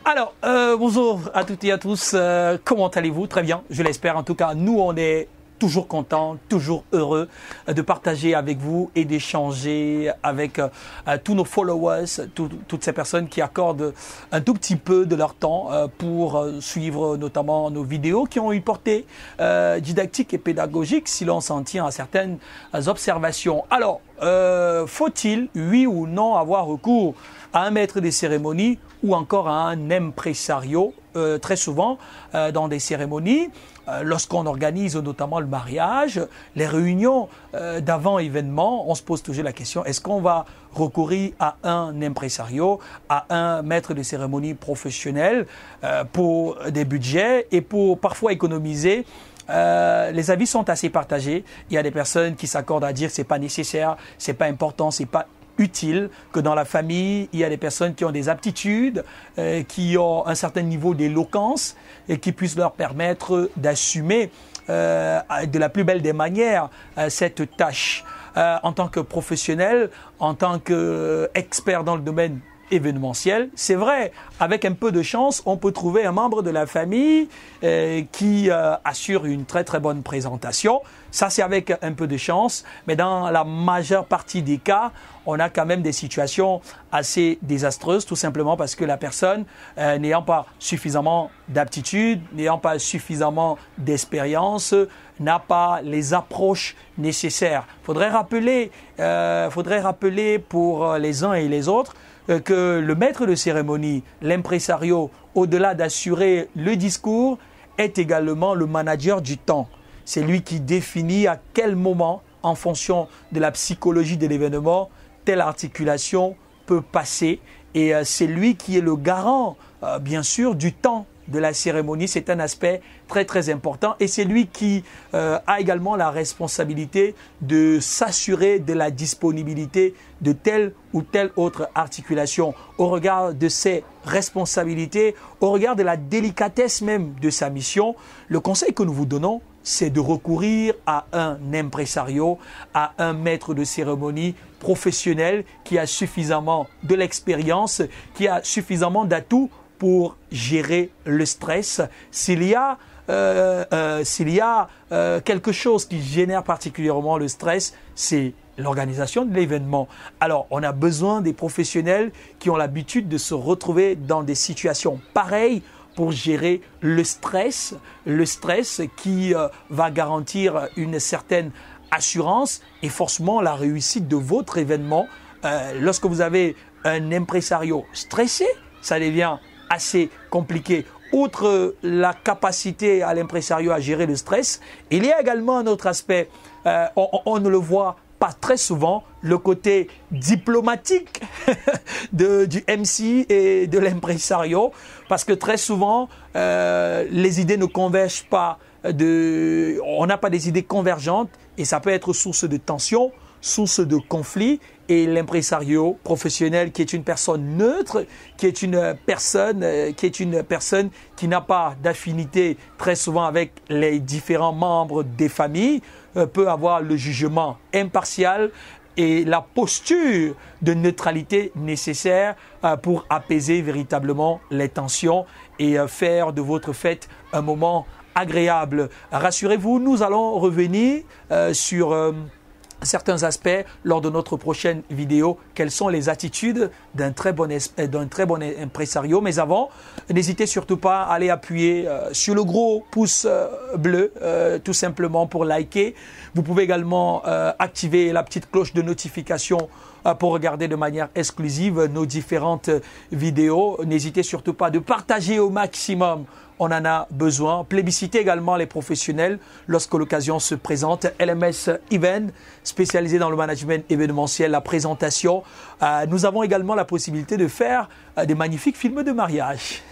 Alors, bonjour à toutes et à tous, comment allez-vous? Très bien, je l'espère. En tout cas, nous, on est toujours contents, toujours heureux de partager avec vous et d'échanger avec tous nos followers, toutes ces personnes qui accordent un tout petit peu de leur temps pour suivre notamment nos vidéos qui ont une portée didactique et pédagogique si l'on s'en tient à certaines observations. Alors, faut-il, oui ou non, avoir recours à un maître des cérémonies ou encore à un impresario? Très souvent, dans des cérémonies, lorsqu'on organise notamment le mariage, les réunions d'avant-événement, on se pose toujours la question, est-ce qu'on va recourir à un impresario, à un maître de cérémonie professionnel pour des budgets et pour parfois économiser? Les avis sont assez partagés. Il y a des personnes qui s'accordent à dire que c'est pas nécessaire, c'est pas important, c'est pas utile, que dans la famille, il y a des personnes qui ont des aptitudes, qui ont un certain niveau d'éloquence et qui puissent leur permettre d'assumer de la plus belle des manières cette tâche. En tant que professionnel, en tant qu'expert dans le domaine événementiel, c'est vrai, avec un peu de chance, on peut trouver un membre de la famille qui assure une très très bonne présentation. Ça, c'est avec un peu de chance, mais dans la majeure partie des cas, on a quand même des situations assez désastreuses, tout simplement parce que la personne, n'ayant pas suffisamment d'aptitude, n'ayant pas suffisamment d'expérience, n'a pas les approches nécessaires. Faudrait rappeler pour les uns et les autres que le maître de cérémonie, l'impresario, au-delà d'assurer le discours, est également le manager du temps. C'est lui qui définit à quel moment, en fonction de la psychologie de l'événement, telle articulation peut passer. Et c'est lui qui est le garant, bien sûr, du temps de la cérémonie. C'est un aspect très très important et c'est lui qui a également la responsabilité de s'assurer de la disponibilité de telle ou telle autre articulation. Au regard de ses responsabilités, au regard de la délicatesse même de sa mission, le conseil que nous vous donnons, c'est de recourir à un impresario, à un maître de cérémonie professionnel qui a suffisamment de l'expérience, qui a suffisamment d'atouts pour gérer le stress. S'il y a quelque chose qui génère particulièrement le stress, c'est l'organisation de l'événement. Alors, on a besoin des professionnels qui ont l'habitude de se retrouver dans des situations pareilles pour gérer le stress qui va garantir une certaine assurance et forcément la réussite de votre événement. Lorsque vous avez un impresario stressé, ça devient assez compliqué. Outre la capacité à l'impresario à gérer le stress, il y a également un autre aspect, on ne le voit pas très souvent, le côté diplomatique du MC et de l'impresario, parce que très souvent, les idées ne convergent pas, on n'a pas des idées convergentes et ça peut être source de tension, source de conflit. Et l'impresario professionnel qui est une personne neutre, qui est une personne qui n'a pas d'affinité très souvent avec les différents membres des familles, peut avoir le jugement impartial et la posture de neutralité nécessaire pour apaiser véritablement les tensions et faire de votre fête un moment agréable. Rassurez-vous, nous allons revenir sur certains aspects lors de notre prochaine vidéo. Quelles sont les attitudes d'un très bon impresario? Mais avant, n'hésitez surtout pas à aller appuyer sur le gros pouce bleu, tout simplement pour liker. Vous pouvez également activer la petite cloche de notification pour regarder de manière exclusive nos différentes vidéos. N'hésitez surtout pas de partager au maximum. On en a besoin. Plébiscitez également les professionnels lorsque l'occasion se présente. LMS Event, spécialisé dans le management événementiel, la présentation. Nous avons également la possibilité de faire des magnifiques films de mariage.